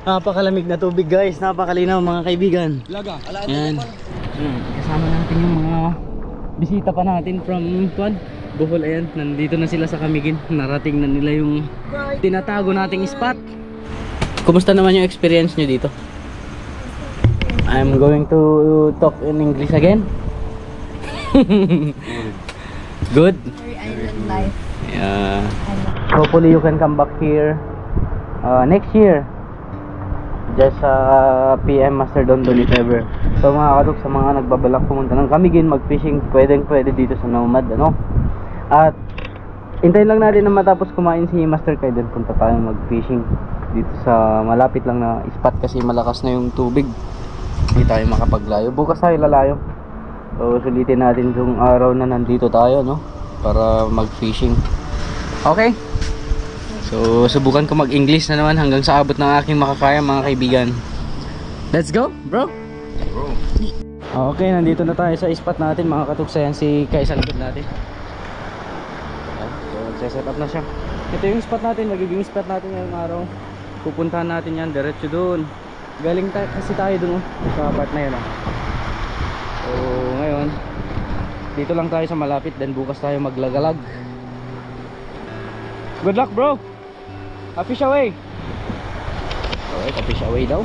Napakalamig na tubig guys, napakalinaw mga kaibigan. Laga. Yan. Kasama natin yung mga bisita pa natin from Bohol. Ayan, nandito na sila sa Camiguin. Narating na nila yung tinatago nating spot. Kumusta naman yung experience nyo dito? I'm going to talk in English again. Good? Very island life. Yeah. Hopefully you can come back here next year. Just PM Master Dondon if ever. So mga kadok, sa mga nagbabalak pumunta ng Camiguin mag-fishing, pwede dito sa Nomad, ano? At hintayin lang natin na matapos kumain si Master Kai, then punta tayo mag-fishing dito sa malapit lang na spot kasi malakas na yung tubig. Hindi tayo makapaglayo. Bukas tayo lalayo. So sulitin natin yung araw na nandito tayo, no? Para mag-fishing. Okay? So subukan ko mag-English na naman hanggang sa abot ng aking makakaya mga kaibigan. Let's go, bro! Okay, nandito na tayo sa spot natin mga katuksayan. Si Kai sa likod natin. So set up na siya. Ito yung spot natin, magiging spot natin ngayong araw. Pupuntahan natin yan, diretso doon. Galing kasi tayo doon sa part na yan. So ngayon dito lang tayo sa malapit, then bukas tayo maglagalag. Good luck bro! Fish away! Okay, fish away daw.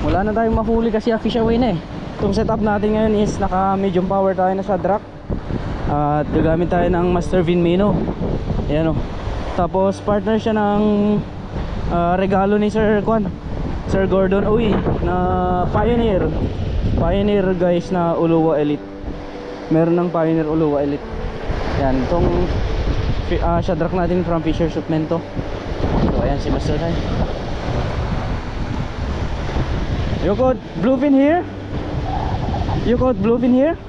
Wala na tayong mahuli kasi fish away na eh. Itong setup natin ngayon is naka medium power tayo na sa Drac. At gagamit tayo ng Master Vinmino. Ayan o. Tapos partner siya ng regalo ni Sir Gordon Owie na Pioneer guys, na Uluwa Elite. Meron ng Pioneer Uluwa Elite. Yan, itong Shadrack natin from Fisher Supmento. So ayan si Master Kai. You got bluefin here? You got bluefin here?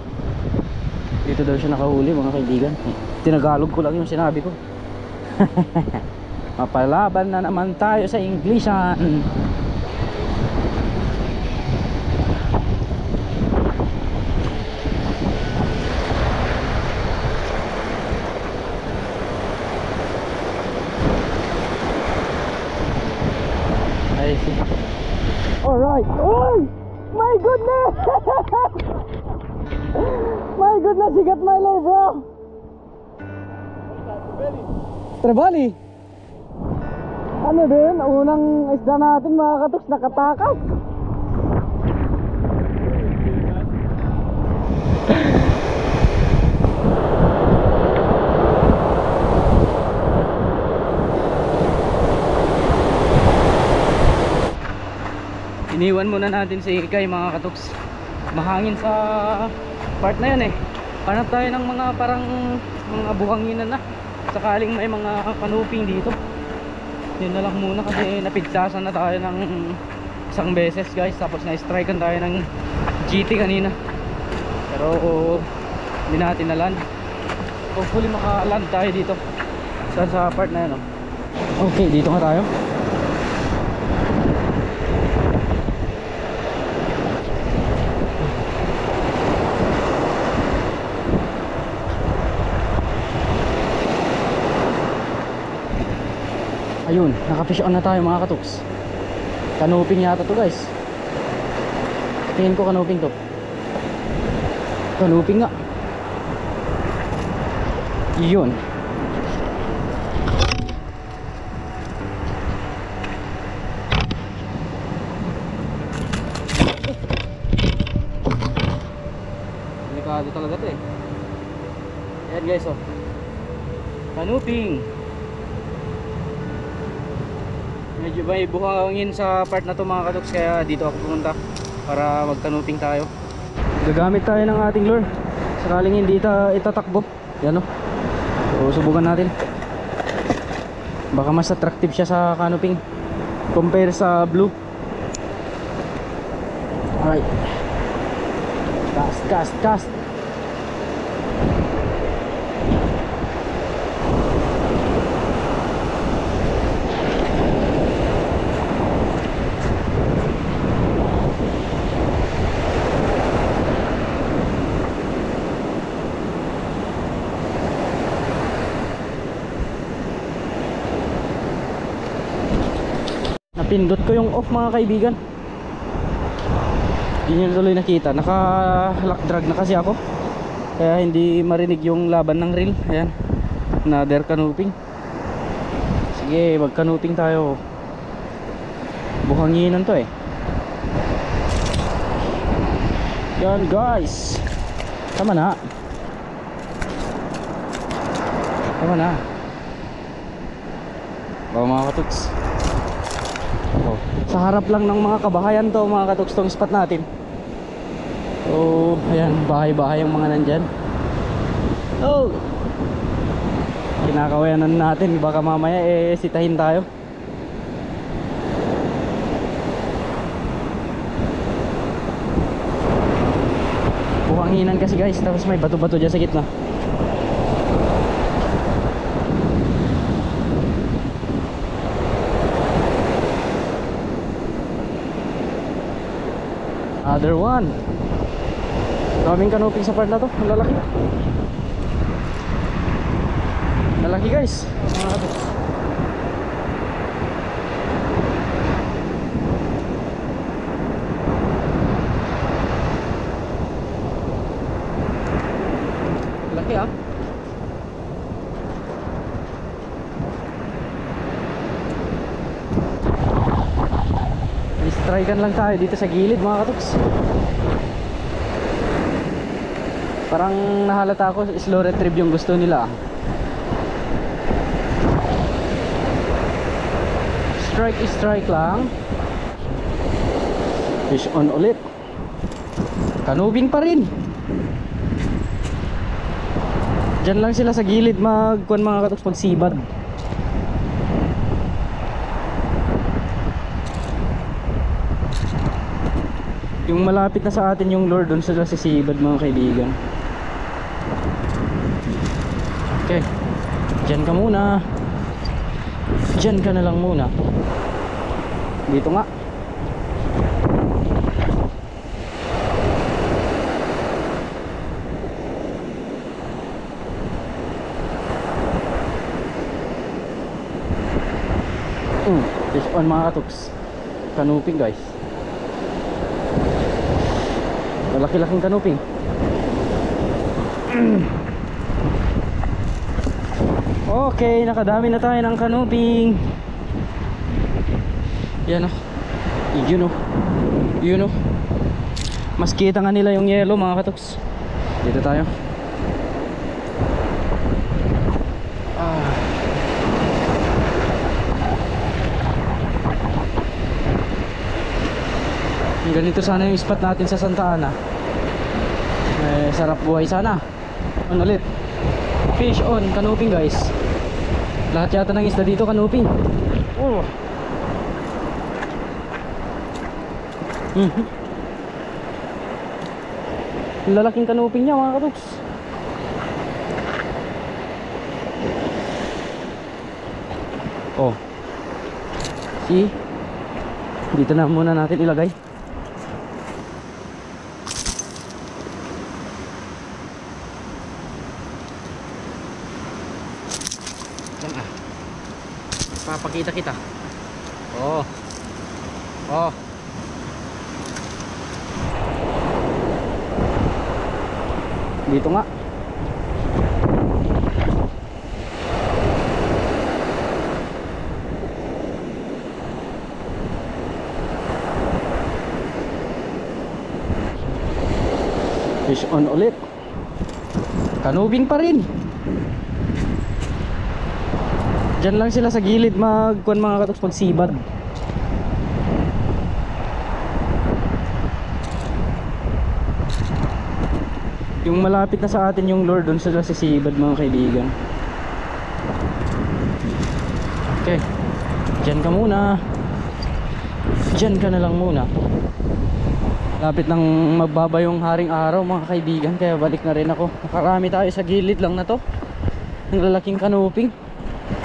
Dito daw siya nakahuli mga kaibigan. Tinagalog ko lang yung sinabi ko. Mapalaban na naman tayo sa Englishan. Alright. Oh my goodness. My goodness, you got my lure, bro. Trevally. Ano din, unang isda natin mga katuks, nakatakas. Iniwan muna natin si Kai mga katuks. Mahangin sa part na yan eh. Hanap tayo ng mga parang mga buhanginan na. Sakaling may mga kanuping dito. Yun na lang muna kasi napigsasan na tayo ng isang beses guys. Tapos na-strikean tayo ng GT kanina. Pero hindi natin na-land. Hopefully maka-land tayo dito sa part na yan oh. Okay, dito nga tayo. Ayun, naka-fish on na tayo mga katuks. Kanuping yata to guys. Tingin ko kanuping to. Kanuping nga. Yun. Delikado talaga to eh. Ayan guys oh. Kanuping. Medyo may buhangin sa part na to mga katuks, kaya dito ako pumunta para magkanuping tayo. Gagamit tayo ng ating lure sakaling hindi itatakbo. Yan o. So subukan natin. Baka mas attractive siya sa kanuping compare sa blue. Alright. Cast. Pindot ko yung off mga kaibigan. Hindi nyo tuloy nakita. Naka lock drag na kasi ako, kaya hindi marinig yung laban ng reel. Ayan, another canoping. Sige, mag canoping tayo. Buhanginan to eh. Yan guys, tama na. Tama na. Oh mga katuks, oh, sa harap lang ng mga kabahayan to mga katuks tong spot natin. So ayan, bahay-bahay yung mga nandyan. Oh, kinakawayanan natin, baka mamaya eh sitahin tayo. Buhanginan kasi guys, tapos may bato-bato dyan sa gitna. Other one. Daming canoping sa part na to. Ang lalaki. Lalaki guys. Laki ah. Strikean lang tayo dito sa gilid mga katuks. Parang nahalata ako, slow retrieve yung gusto nila. Strike is strike lang. Fish on ulit. Canoping pa rin. Diyan lang sila sa gilid magkuhan mga katuks, pagsibad. Yung malapit na sa atin yung lure, doon sila sisibad mga kaibigan. Okay, dyan ka muna. Dyan ka na lang muna. Dito nga. Fish on mga katuks. Canoping guys. Malaki-laking canoping. Okay, nakadami na tayo ng canoping. Yan o. Yun o. Yun o. Mas kita nga nila yung yellow mga katuks. Dito tayo. Ganito sana yung spot natin sa Santa Ana. Sarap buhay sana. On ulit. Fish on, canoping guys. Lahat yata ng isda dito canoping. Oh. Lalaking canoping niya mga katuks. Oh. See? Dito na muna natin ilagay. Papakita kita. Oh. Oh. Dito nga. Fish on ulit. Canoping pa rin. Diyan lang sila sa gilid magkuhan mga katuks, pagsibad. Yung malapit na sa atin yung lure, doon sila sisibad mga kaibigan. Okay, dyan ka muna. Dyan ka na lang muna. Lapit nang magbaba yung haring araw mga kaibigan, kaya balik na rin ako. Nakarami tayo sa gilid lang na to. Ang lalaking canoping.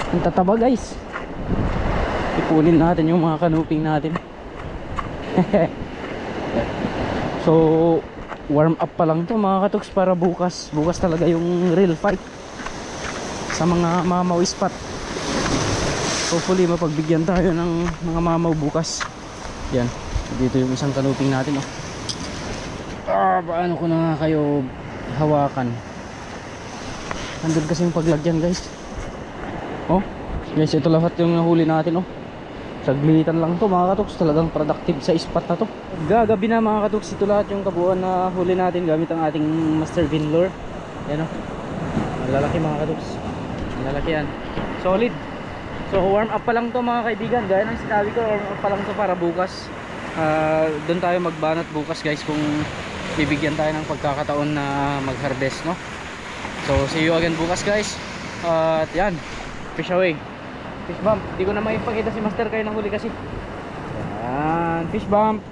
Ang tataba guys. Ipunin natin yung mga canoping natin. So warm up pa lang to mga katuks, para bukas talaga yung real fight sa mga mamaw spot. hopefully mapagbigyan tayo ng mga mamaw bukas. Yan, dito yung isang kanuping natin, oh. Paano ko na nga kayo hawakan? Andun kasi yung paglagyan, guys. Oh guys, ito lahat yung nahuli natin, oh. Saglitan lang to mga katoks, talagang productive sa spot na to. Gagabi na mga katoks, ito lahat yung kabuuan na huli natin gamit ang ating Master Bean lure. Yan, oh. Malalaki mga katoks, malalaki yan, solid. So warm up pa lang to mga kaibigan, gaya ng sinabi ko, warm up pa lang to para bukas. Doon tayo magbanat bukas, guys, kung bibigyan tayo ng pagkakataon na mag-harvest, no? So see you again bukas, guys. At yan, fish away. Fish bump, hindi ko na maipakita si Master kayo ng huli kasi. Yan, fish bump.